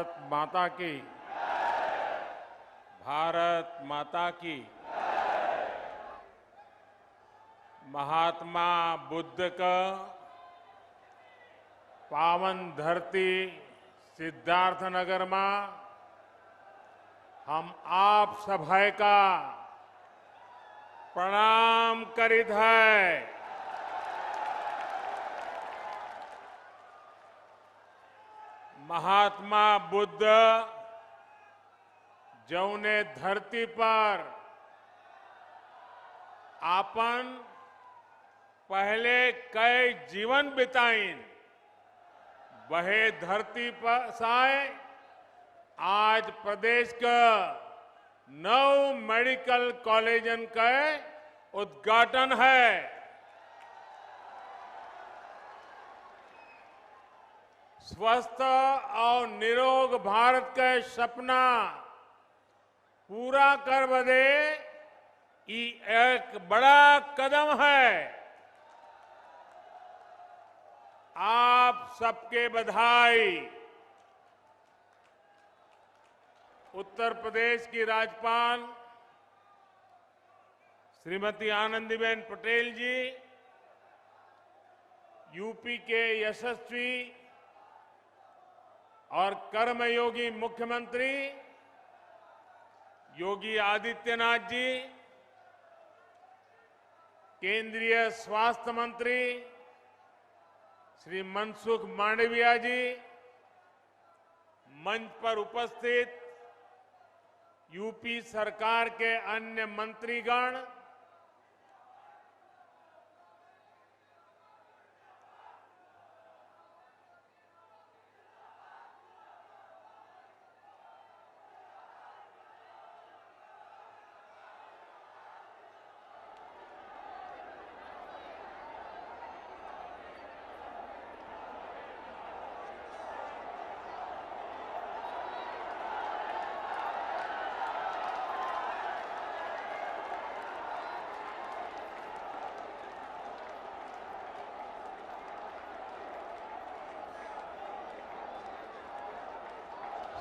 भारत माता की। भारत माता की। महात्मा बुद्ध का पावन धरती सिद्धार्थनगर में हम आप सभा का प्रणाम करीत है। महात्मा बुद्ध जौने धरती पर आपन पहले कई जीवन बिताइन वहे धरती पर साए आज प्रदेश का 9 मेडिकल कॉलेजन का उद्घाटन है। स्वस्थ और निरोग भारत का सपना पूरा कर बदे ये एक बड़ा कदम है। आप सबके बधाई। उत्तर प्रदेश की राज्यपाल श्रीमती आनंदीबेन पटेल जी, यूपी के यशस्वी और कर्मयोगी मुख्यमंत्री योगी आदित्यनाथ जी, केंद्रीय स्वास्थ्य मंत्री श्री मनसुख मांडविया जी, मंच पर उपस्थित यूपी सरकार के अन्य मंत्रीगण,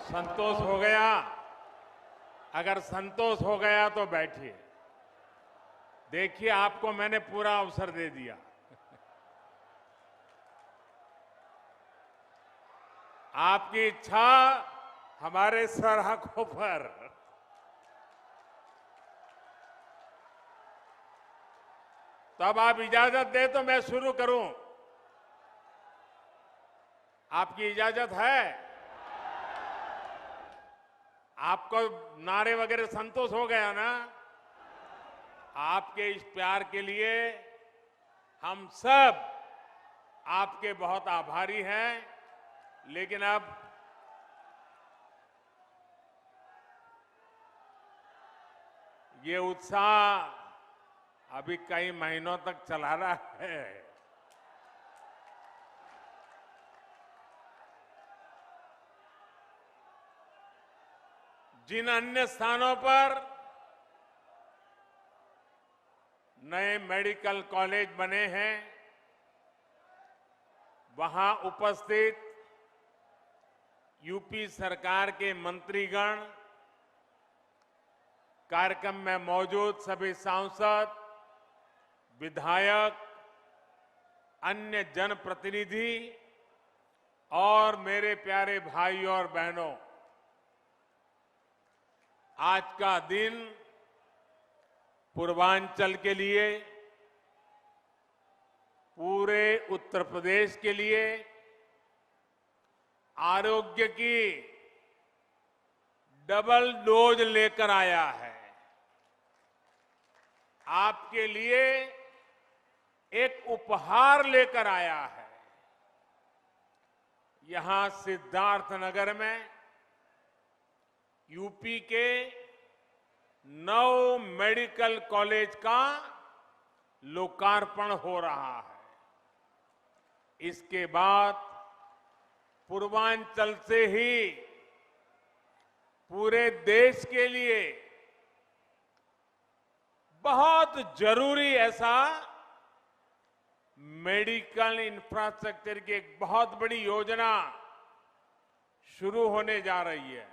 संतोष हो गया? अगर संतोष हो गया तो बैठिए। देखिए, आपको मैंने पूरा अवसर दे दिया। आपकी इच्छा हमारे सर आंखों पर। तब आप इजाजत दे तो मैं शुरू करूं। आपकी इजाजत है? आपको नारे वगैरह संतोष हो गया ना? आपके इस प्यार के लिए हम सब आपके बहुत आभारी हैं। लेकिन अब ये उत्साह अभी कई महीनों तक चला रहा है। जिन अन्य स्थानों पर नए मेडिकल कॉलेज बने हैं, वहां उपस्थित यूपी सरकार के मंत्रीगण, कार्यक्रम में मौजूद सभी सांसद, विधायक, अन्य जनप्रतिनिधि और मेरे प्यारे भाइयों और बहनों, आज का दिन पूर्वांचल के लिए, पूरे उत्तर प्रदेश के लिए आरोग्य की डबल डोज लेकर आया है। आपके लिए एक उपहार लेकर आया है। यहां सिद्धार्थनगर में यूपी के 9 मेडिकल कॉलेज का लोकार्पण हो रहा है। इसके बाद पूर्वांचल से ही पूरे देश के लिए बहुत जरूरी ऐसा मेडिकल इंफ्रास्ट्रक्चर की एक बहुत बड़ी योजना शुरू होने जा रही है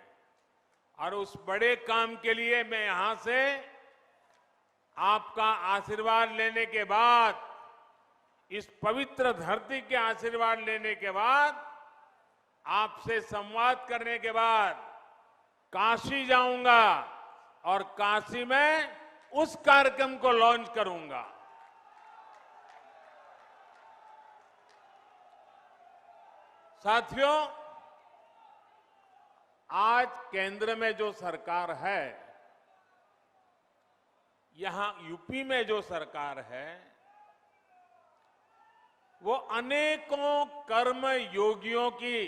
और उस बड़े काम के लिए मैं यहां से आपका आशीर्वाद लेने के बाद, इस पवित्र धरती के आशीर्वाद लेने के बाद, आपसे संवाद करने के बाद काशी जाऊंगा और काशी में उस कार्यक्रम को लॉन्च करूंगा। साथियों, आज केंद्र में जो सरकार है, यहां यूपी में जो सरकार है, वो अनेकों कर्म योगियों की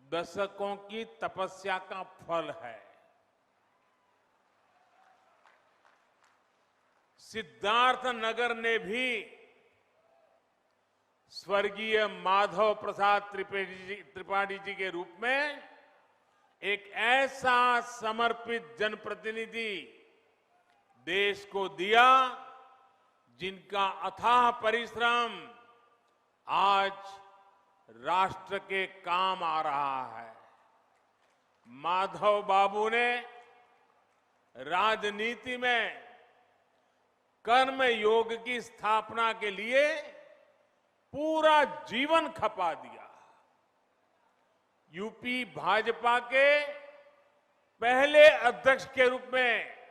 दशकों की तपस्या का फल है। सिद्धार्थ नगर ने भी स्वर्गीय माधव प्रसाद त्रिपाठी जी के रूप में एक ऐसा समर्पित जनप्रतिनिधि देश को दिया, जिनका अथाह परिश्रम आज राष्ट्र के काम आ रहा है। माधव बाबू ने राजनीति में कर्म योग की स्थापना के लिए पूरा जीवन खपा दिया। यूपी भाजपा के पहले अध्यक्ष के रूप में,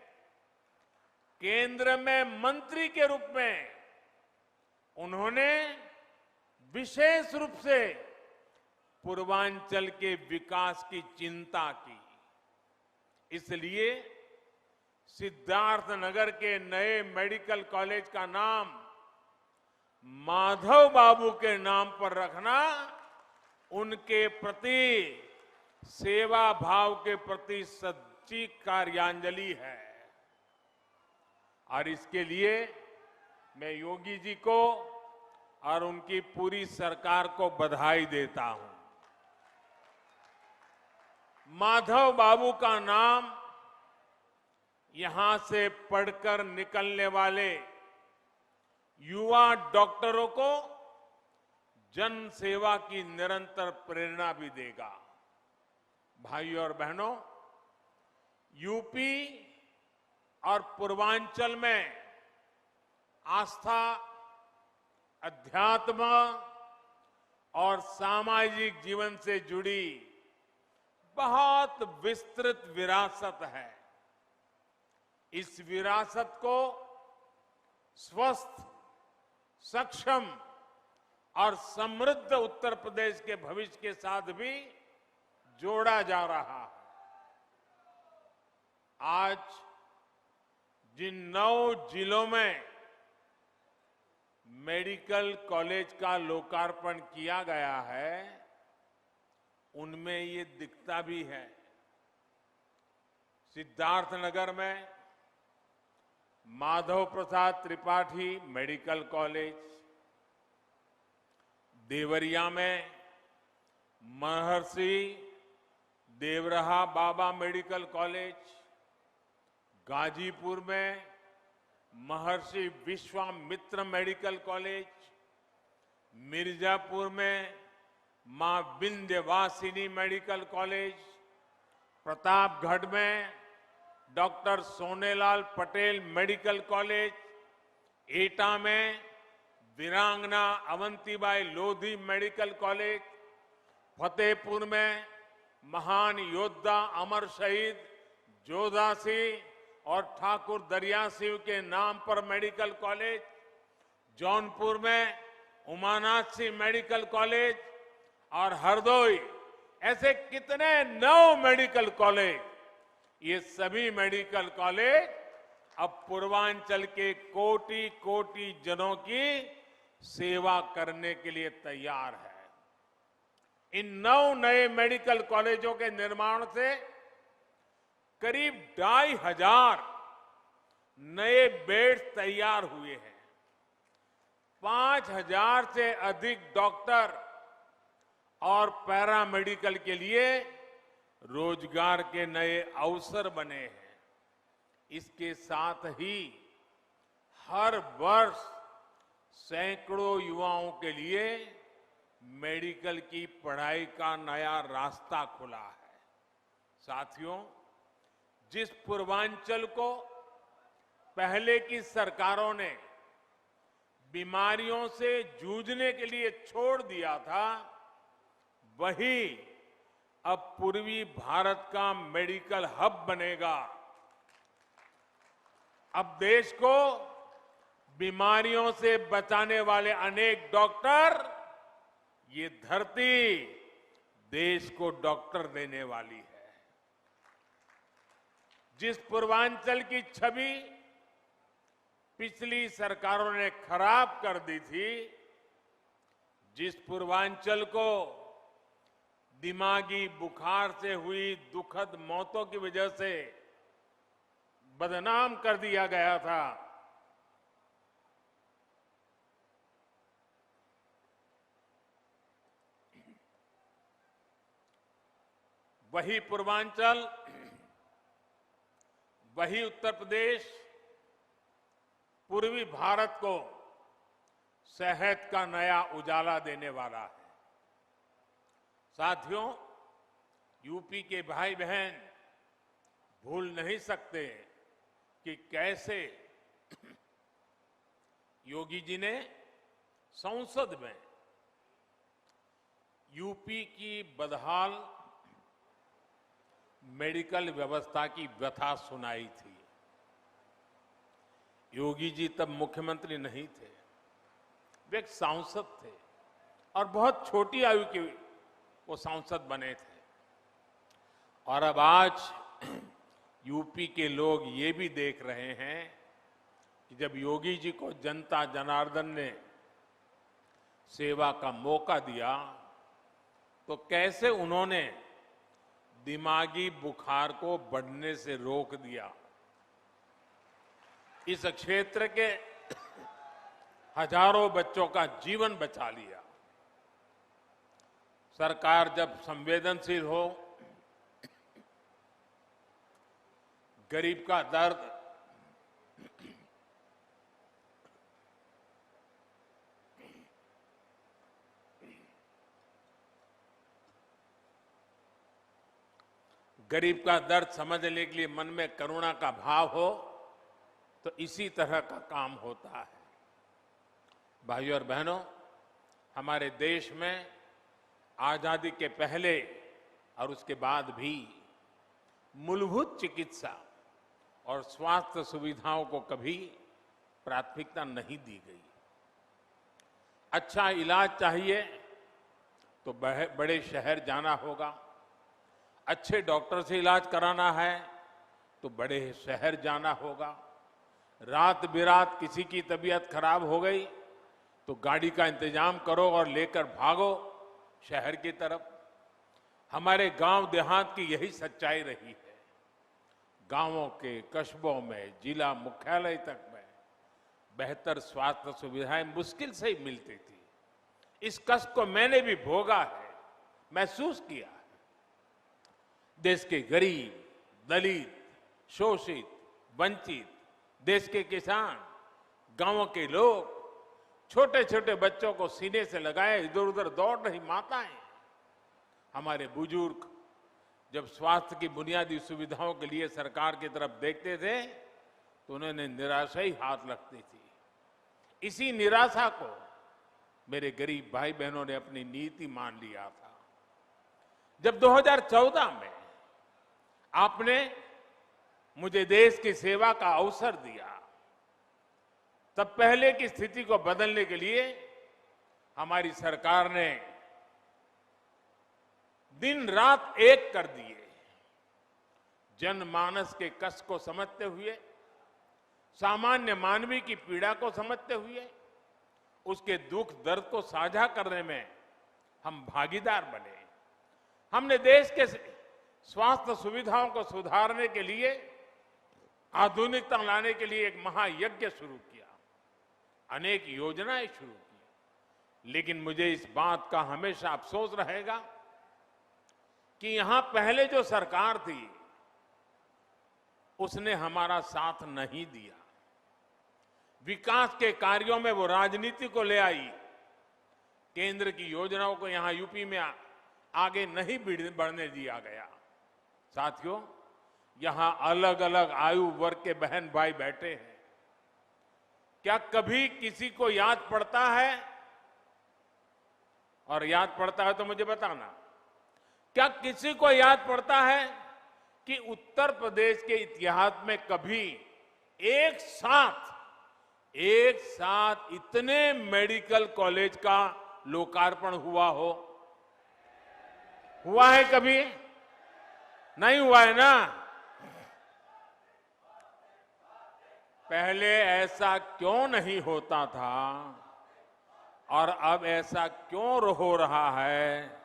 केंद्र में मंत्री के रूप में उन्होंने विशेष रूप से पूर्वांचल के विकास की चिंता की। इसलिए सिद्धार्थ नगर के नए मेडिकल कॉलेज का नाम माधव बाबू के नाम पर रखना उनके प्रति सेवा भाव के प्रति सच्ची कार्यांजलि है। और इसके लिए मैं योगी जी को और उनकी पूरी सरकार को बधाई देता हूं। माधव बाबू का नाम यहां से पढ़कर निकलने वाले युवा डॉक्टरों को जन सेवा की निरंतर प्रेरणा भी देगा। भाइयों और बहनों, यूपी और पूर्वांचल में आस्था, अध्यात्म और सामाजिक जीवन से जुड़ी बहुत विस्तृत विरासत है। इस विरासत को स्वस्थ, सक्षम और समृद्ध उत्तर प्रदेश के भविष्य के साथ भी जोड़ा जा रहा है। आज जिन 9 जिलों में मेडिकल कॉलेज का लोकार्पण किया गया है, उनमें ये दिखता भी है। सिद्धार्थनगर में माधव प्रसाद त्रिपाठी मेडिकल कॉलेज, देवरिया में महर्षि देवरहा बाबा मेडिकल कॉलेज, गाजीपुर में महर्षि विश्वामित्र मेडिकल कॉलेज, मिर्जापुर में मां विंध्यवासिनी मेडिकल कॉलेज, प्रतापगढ़ में doctor Sonelal Patel medical college, एटा में वीरांगना अवंतीबाई लोधी मेडिकल कॉलेज, फतेहपुर में महान योद्धा अमर शहीद जोधा सिंह और ठाकुर दरिया सिंह के नाम पर मेडिकल कॉलेज, जौनपुर में उमानाथ सिंह मेडिकल कॉलेज और हरदोई, ऐसे कितने 9 मेडिकल कॉलेज। ये सभी मेडिकल कॉलेज अब पूर्वांचल के कोटि कोटि जनों की सेवा करने के लिए तैयार है। इन 9 नए मेडिकल कॉलेजों के निर्माण से करीब 2,500 नए बेड्स तैयार हुए हैं। 5,000 से अधिक डॉक्टर और पैरामेडिकल के लिए रोजगार के नए अवसर बने हैं। इसके साथ ही हर वर्ष सैकड़ों युवाओं के लिए मेडिकल की पढ़ाई का नया रास्ता खुला है। साथियों, जिस पूर्वांचल को पहले की सरकारों ने बीमारियों से जूझने के लिए छोड़ दिया था, वही अब पूर्वी भारत का मेडिकल हब बनेगा। अब देश को बीमारियों से बचाने वाले अनेक डॉक्टर, ये धरती देश को डॉक्टर देने वाली है। जिस पूर्वांचल की छवि पिछली सरकारों ने खराब कर दी थी, जिस पूर्वांचल को दिमागी बुखार से हुई दुखद मौतों की वजह से बदनाम कर दिया गया था, वही पूर्वांचल, वही उत्तर प्रदेश पूर्वी भारत को सेहत का नया उजाला देने वाला है। साथियों, यूपी के भाई बहन भूल नहीं सकते कि कैसे योगी जी ने संसद में यूपी की बदहाल मेडिकल व्यवस्था की व्यथा सुनाई थी। योगी जी तब मुख्यमंत्री नहीं थे, वे एक सांसद थे और बहुत छोटी आयु के वो सांसद बने थे। और अब आज यूपी के लोग ये भी देख रहे हैं कि जब योगी जी को जनता जनार्दन ने सेवा का मौका दिया तो कैसे उन्होंने दिमागी बुखार को बढ़ने से रोक दिया। इस क्षेत्र के हजारों बच्चों का जीवन बचा लिया। सरकार जब संवेदनशील हो, गरीब का दर्द समझने के लिए मन में करुणा का भाव हो, तो इसी तरह का काम होता है। भाइयों और बहनों, हमारे देश में आजादी के पहले और उसके बाद भी मूलभूत चिकित्सा और स्वास्थ्य सुविधाओं को कभी प्राथमिकता नहीं दी गई। अच्छा इलाज चाहिए तो बड़े शहर जाना होगा, अच्छे डॉक्टर से इलाज कराना है तो बड़े शहर जाना होगा। रात बिरात किसी की तबीयत खराब हो गई तो गाड़ी का इंतजाम करो और लेकर भागो शहर की तरफ। हमारे गांव देहात की यही सच्चाई रही है। गांवों के कस्बों में जिला मुख्यालय तक में बेहतर स्वास्थ्य सुविधाएं मुश्किल से ही मिलती थी। इस कष्ट को मैंने भी भोगा है, महसूस किया है। देश के गरीब, दलित, शोषित, वंचित, देश के किसान, गांवों के लोग, छोटे छोटे बच्चों को सीने से लगाए इधर उधर दौड़ रही माताएं, हमारे बुजुर्ग जब स्वास्थ्य की बुनियादी सुविधाओं के लिए सरकार की तरफ देखते थे तो उन्होंने निराशा ही हाथ लगती थी। इसी निराशा को मेरे गरीब भाई बहनों ने अपनी नीति मान लिया था। जब 2014 में आपने मुझे देश की सेवा का अवसर दिया, तब पहले की स्थिति को बदलने के लिए हमारी सरकार ने दिन रात एक कर दिए। जनमानस के कष्ट को समझते हुए, सामान्य मानवी की पीड़ा को समझते हुए, उसके दुख दर्द को साझा करने में हम भागीदार बने। हमने देश के स्वास्थ्य सुविधाओं को सुधारने के लिए, आधुनिकता लाने के लिए एक महायज्ञ शुरू किया, अनेक योजनाएं शुरू की। लेकिन मुझे इस बात का हमेशा अफसोस रहेगा कि यहां पहले जो सरकार थी उसने हमारा साथ नहीं दिया। विकास के कार्यों में वो राजनीति को ले आई, केंद्र की योजनाओं को यहां यूपी में आगे नहीं बढ़ने दिया गया। साथियों, यहां अलग अलग आयु वर्ग के बहन भाई बैठे हैं। क्या कभी किसी को याद पड़ता है, और याद पड़ता है तो मुझे बताना, क्या किसी को याद पड़ता है कि उत्तर प्रदेश के इतिहास में कभी एक साथ इतने मेडिकल कॉलेज का लोकार्पण हुआ हो? हुआ है कभी? नहीं हुआ है ना। पहले ऐसा क्यों नहीं होता था और अब ऐसा क्यों हो रहा है?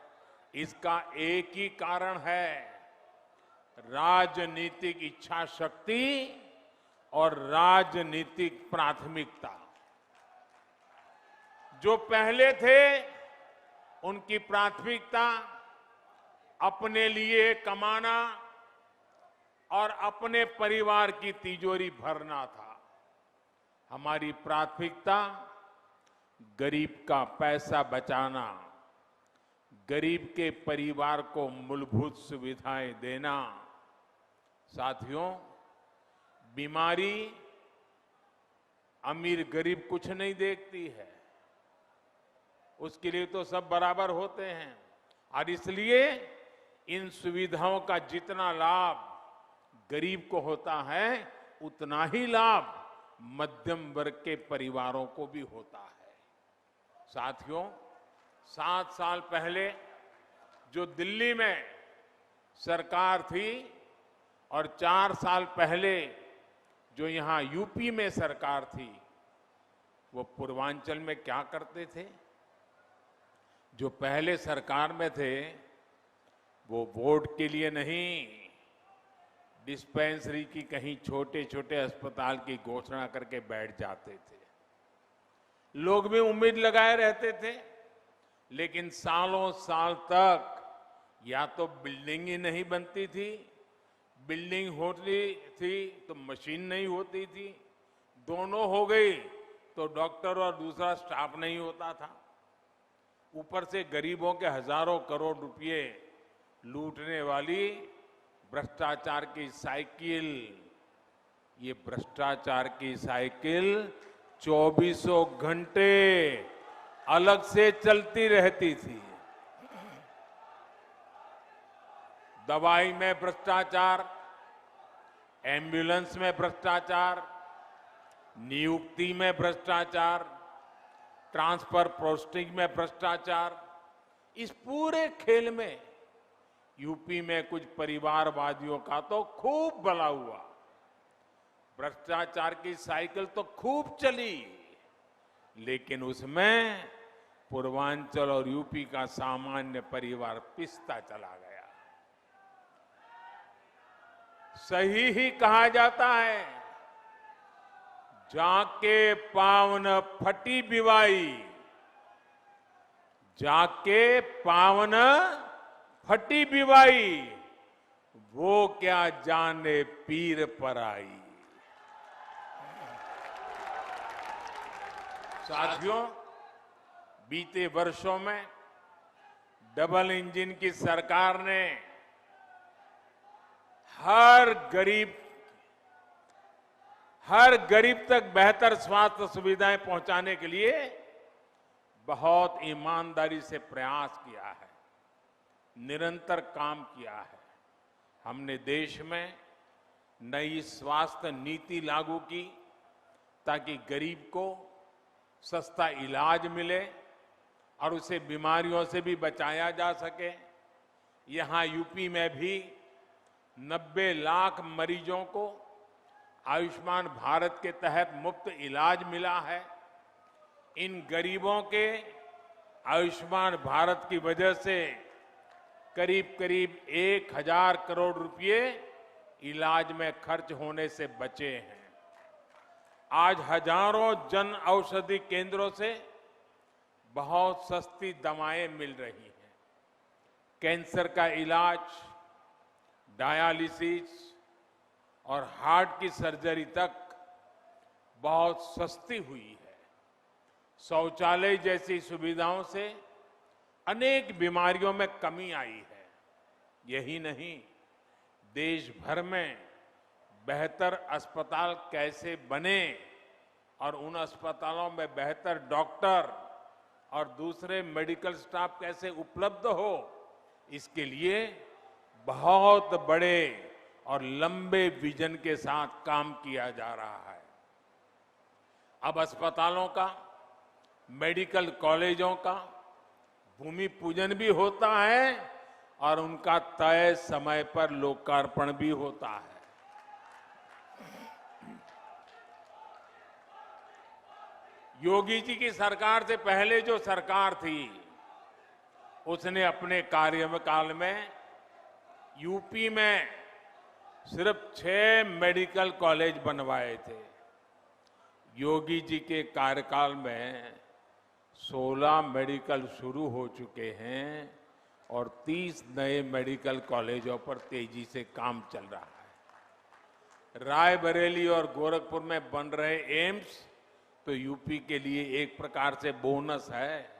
इसका एक ही कारण है, राजनीतिक इच्छा शक्ति और राजनीतिक प्राथमिकता। जो पहले थे उनकी प्राथमिकता अपने लिए कमाना और अपने परिवार की तिजोरी भरना था। हमारी प्राथमिकता गरीब का पैसा बचाना, गरीब के परिवार को मूलभूत सुविधाएं देना। साथियों, बीमारी अमीर गरीब कुछ नहीं देखती है, उसके लिए तो सब बराबर होते हैं। और इसलिए इन सुविधाओं का जितना लाभ गरीब को होता है, उतना ही लाभ मध्यम वर्ग के परिवारों को भी होता है। साथियों, 7 साल पहले जो दिल्ली में सरकार थी और 4 साल पहले जो यहां यूपी में सरकार थी, वो पूर्वांचल में क्या करते थे? जो पहले सरकार में थे वो वोट के लिए नहीं, डिस्पेंसरी की कहीं छोटे छोटे अस्पताल की घोषणा करके बैठ जाते थे। लोग भी उम्मीद लगाए रहते थे, लेकिन सालों साल तक या तो बिल्डिंग ही नहीं बनती थी, बिल्डिंग होती थी तो मशीन नहीं होती थी, दोनों हो गई तो डॉक्टर और दूसरा स्टाफ नहीं होता था। ऊपर से गरीबों के हजारों करोड़ रुपए लूटने वाली भ्रष्टाचार की साइकिल, ये भ्रष्टाचार की साइकिल 24 घंटे अलग से चलती रहती थी। दवाई में भ्रष्टाचार, एम्बुलेंस में भ्रष्टाचार, नियुक्ति में भ्रष्टाचार, ट्रांसफर पोस्टिंग में भ्रष्टाचार। इस पूरे खेल में यूपी में कुछ परिवारवादियों का तो खूब भला हुआ। भ्रष्टाचार की साइकिल तो खूब चली, लेकिन उसमें पूर्वांचल और यूपी का सामान्य परिवार पिसता चला गया। सही ही कहा जाता है, जाके पावन फटी बिवाई, जाके पावन फटी बिवाई, वो क्या जाने पीर पर आई। साथियों, बीते वर्षों में डबल इंजन की सरकार ने हर गरीब तक बेहतर स्वास्थ्य सुविधाएं पहुंचाने के लिए बहुत ईमानदारी से प्रयास किया है, निरंतर काम किया है। हमने देश में नई स्वास्थ्य नीति लागू की ताकि गरीब को सस्ता इलाज मिले और उसे बीमारियों से भी बचाया जा सके। यहां यूपी में भी 90 लाख मरीजों को आयुष्मान भारत के तहत मुफ्त इलाज मिला है। इन गरीबों के आयुष्मान भारत की वजह से करीब करीब 1000 करोड़ रुपए इलाज में खर्च होने से बचे हैं। आज हजारों जन औषधि केंद्रों से बहुत सस्ती दवाएं मिल रही हैं। कैंसर का इलाज, डायलिसिस और हार्ट की सर्जरी तक बहुत सस्ती हुई है। शौचालय जैसी सुविधाओं से अनेक बीमारियों में कमी आई है। यही नहीं, देश भर में बेहतर अस्पताल कैसे बने और उन अस्पतालों में बेहतर डॉक्टर और दूसरे मेडिकल स्टाफ कैसे उपलब्ध हो, इसके लिए बहुत बड़े और लंबे विजन के साथ काम किया जा रहा है। अब अस्पतालों का, मेडिकल कॉलेजों का भूमि पूजन भी होता है और उनका तय समय पर लोकार्पण भी होता है। योगी जी की सरकार से पहले जो सरकार थी, उसने अपने कार्यकाल में यूपी में सिर्फ 6 मेडिकल कॉलेज बनवाए थे। योगी जी के कार्यकाल में 16 मेडिकल शुरू हो चुके हैं और 30 नए मेडिकल कॉलेजों पर तेजी से काम चल रहा है। रायबरेली और गोरखपुर में बन रहे एम्स तो यूपी के लिए एक प्रकार से बोनस है।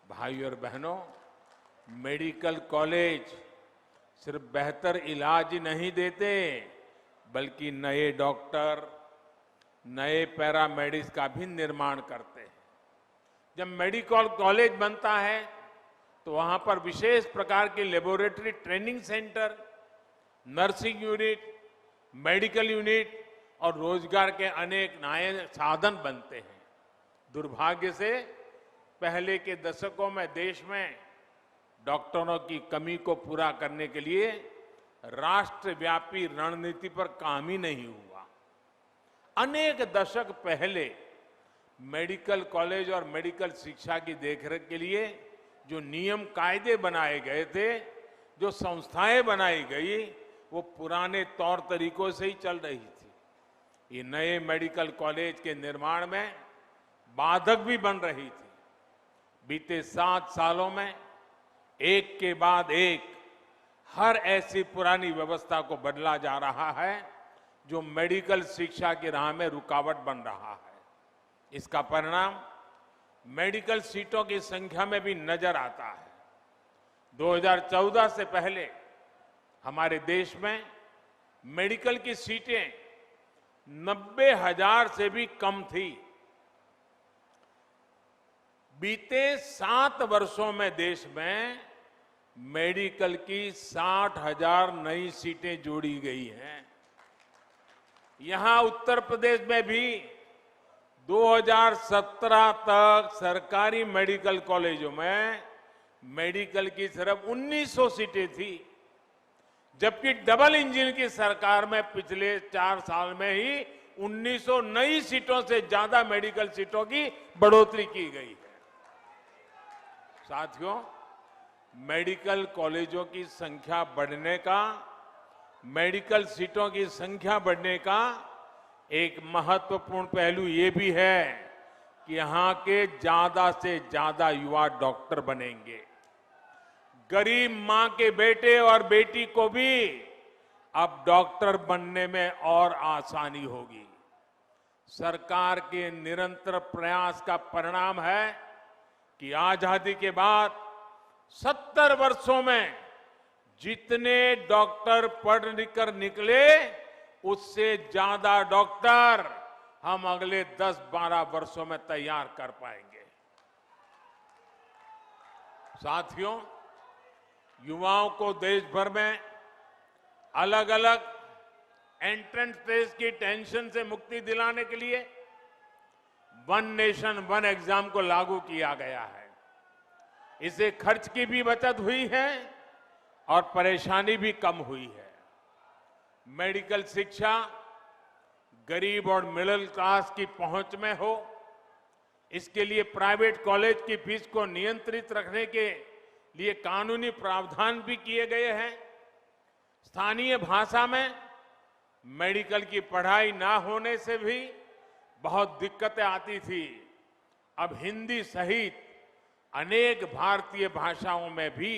भाई और बहनों, मेडिकल कॉलेज सिर्फ बेहतर इलाज ही नहीं देते, बल्कि नए डॉक्टर, नए पैरामेडिक्स का भी निर्माण करते हैं। जब मेडिकल कॉलेज बनता है तो वहां पर विशेष प्रकार के laboratory training centre, nursing unit, medical unit और रोजगार के अनेक नए साधन बनते हैं। दुर्भाग्य से पहले के दशकों में देश में डॉक्टरों की कमी को पूरा करने के लिए राष्ट्रव्यापी रणनीति पर काम ही नहीं हुआ। अनेक दशक पहले मेडिकल कॉलेज और मेडिकल शिक्षा की देखरेख के लिए जो नियम कायदे बनाए गए थे, जो संस्थाएं बनाई गई, वो पुराने तौर तरीकों से ही चल रही थी। ये नए मेडिकल कॉलेज के निर्माण में बाधक भी बन रही थी। बीते 7 सालों में एक के बाद एक हर ऐसी पुरानी व्यवस्था को बदला जा रहा है जो मेडिकल शिक्षा की राह में रुकावट बन रहा है। इसका परिणाम मेडिकल सीटों की संख्या में भी नजर आता है। 2014 से पहले हमारे देश में मेडिकल की सीटें 90,000 से भी कम थी। बीते 7 वर्षों में देश में मेडिकल की 60,000 नई सीटें जोड़ी गई हैं। यहां उत्तर प्रदेश में भी 2017 तक सरकारी मेडिकल कॉलेजों में मेडिकल की सिर्फ 1900 सीटें थी, जबकि डबल इंजन की सरकार में पिछले 4 साल में ही 1900 नई सीटों से ज्यादा मेडिकल सीटों की बढ़ोतरी की गई है। साथियों, मेडिकल कॉलेजों की संख्या बढ़ने का, मेडिकल सीटों की संख्या बढ़ने का एक महत्वपूर्ण पहलू ये भी है कि यहां के ज्यादा से ज्यादा युवा डॉक्टर बनेंगे। गरीब मां के बेटे और बेटी को भी अब डॉक्टर बनने में और आसानी होगी। सरकार के निरंतर प्रयास का परिणाम है कि आजादी के बाद 70 वर्षों में जितने डॉक्टर पढ़ लिख कर निकले, उससे ज्यादा डॉक्टर हम अगले 10-12 वर्षों में तैयार कर पाएंगे। साथियों, युवाओं को देश भर में अलग अलग एंट्रेंस टेस्ट की टेंशन से मुक्ति दिलाने के लिए वन नेशन वन एग्जाम को लागू किया गया है। इससे खर्च की भी बचत हुई है और परेशानी भी कम हुई है। मेडिकल शिक्षा गरीब और मिडिल क्लास की पहुंच में हो, इसके लिए प्राइवेट कॉलेज की फीस को नियंत्रित रखने के लिए कानूनी प्रावधान भी किए गए हैं। स्थानीय भाषा में मेडिकल की पढ़ाई ना होने से भी बहुत दिक्कतें आती थी। अब हिंदी सहित अनेक भारतीय भाषाओं में भी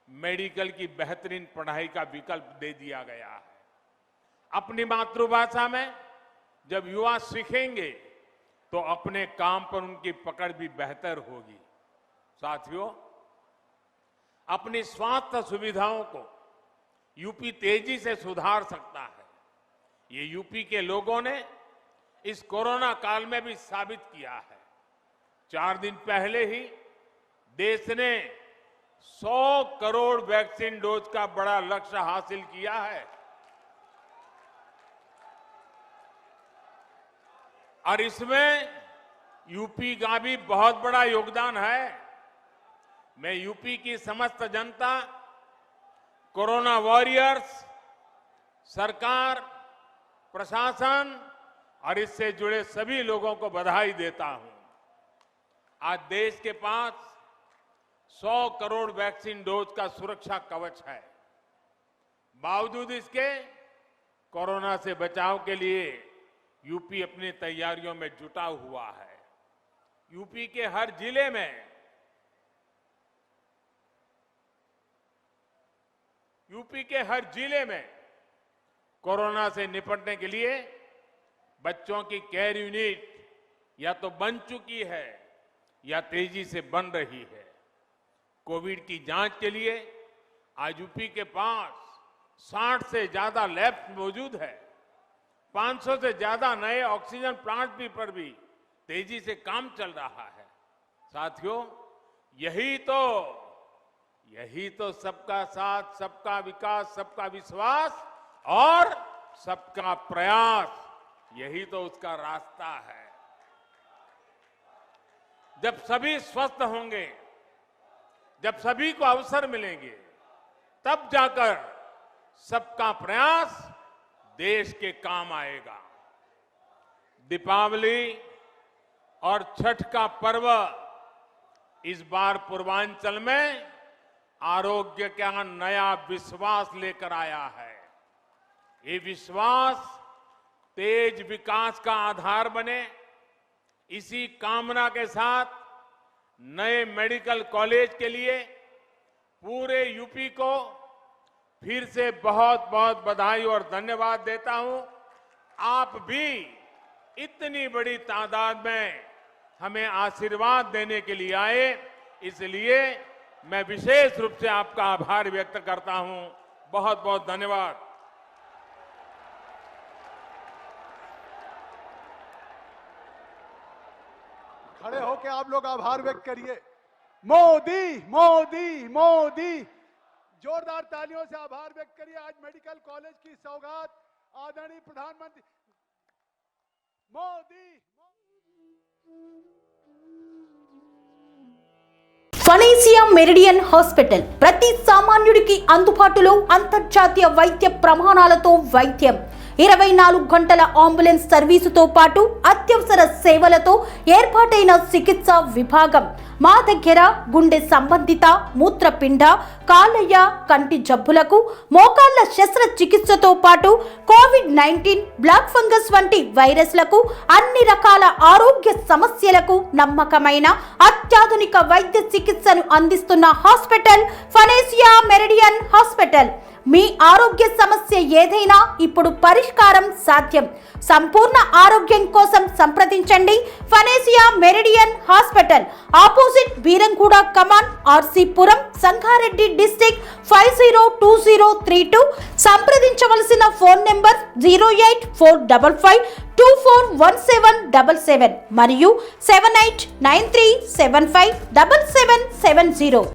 मेडिकल की बेहतरीन पढ़ाई का विकल्प दे दिया गया है। अपनी मातृभाषा में जब युवा सीखेंगे तो अपने काम पर उनकी पकड़ भी बेहतर होगी। साथियों, अपनी स्वास्थ्य सुविधाओं को यूपी तेजी से सुधार सकता है। ये यूपी के लोगों ने इस कोरोना काल में भी साबित किया है। 4 दिन पहले ही देश ने 100 करोड़ वैक्सीन डोज का बड़ा लक्ष्य हासिल किया है और इसमें यूपी का भी बहुत बड़ा योगदान है। मैं यूपी की समस्त जनता, कोरोना वॉरियर्स, सरकार, प्रशासन और इससे जुड़े सभी लोगों को बधाई देता हूं। आज देश के पास 100 करोड़ वैक्सीन डोज का सुरक्षा कवच है। बावजूद इसके कोरोना से बचाव के लिए यूपी अपनी तैयारियों में जुटा हुआ है। यूपी के हर जिले में कोरोना से निपटने के लिए बच्चों की केयर यूनिट या तो बन चुकी है या तेजी से बन रही है। कोविड की जांच के लिए आज यूपी के पास 60 से ज्यादा लैब मौजूद है। 500 से ज्यादा नए ऑक्सीजन प्लांट पर भी तेजी से काम चल रहा है। साथियों, यही तो सबका साथ, सबका विकास, सबका विश्वास और सबका प्रयास, यही तो उसका रास्ता है। जब सभी स्वस्थ होंगे, जब सभी को अवसर मिलेंगे, तब जाकर सबका प्रयास देश के काम आएगा। दीपावली और छठ का पर्व इस बार पूर्वांचल में आरोग्य का नया विश्वास लेकर आया है। ये विश्वास तेज विकास का आधार बने, इसी कामना के साथ नए मेडिकल कॉलेज के लिए पूरे यूपी को फिर से बहुत बहुत बधाई और धन्यवाद देता हूं। आप भी इतनी बड़ी तादाद में हमें आशीर्वाद देने के लिए आए, इसलिए मैं विशेष रूप से आपका आभार व्यक्त करता हूं। बहुत बहुत धन्यवाद। खड़े होकर आप लोग आभार व्यक्त करिए। मोदी मोदी मोदी, जोरदार तालियों से आभार व्यक्त करिए। आज मेडिकल कॉलेज की सौगात आदरणीय प्रधानमंत्री मोदी। ఫనేసియా మెరిడియన్ హాస్పిటల్ ప్రతి సామాన్యుడికి అందుబాటులో అంతర్జాతీయ వైద్య ప్రమాణాలతో వైద్యం, 24 గంటల అంబులెన్స్ సర్వీసుతో పాటు అత్యవసర సేవలతో ఏర్పాటైన చికిత్సా విభాగం. మా దగ్గర గుండె సంబంధిత, మూత్రపిండ, కాలేయ, కంటి జబ్బులకు, మోకాళ్ల శస్త్రచికిత్సతో పాటు కోవిడ్-19, బ్లాక్ ఫంగస్ వంటి వైరస్లకు, అన్ని రకాల ఆరోగ్య సమస్యలకు నమ్మకమైన అత్యాధునిక వైద్య చికిత్సను అందిస్తున్న హాస్పిటల్ ఫనేసియా మెరిడియన్ హాస్పిటల్. మీ ఆరోగ్య సమస్య ఏదైనా ఇప్పుడు పరిష్కారం సాధ్యం. సంపూర్ణ ఆరోగ్యం కోసం సంప్రదించండి Panacea Meridian hospital, opposite Beeramguda Kaman, RC Puram, Sangareddy district 502032. సంప్రదించవలసిన ఫోన్ నెంబర్ 08455241777 మరియు 7893757770.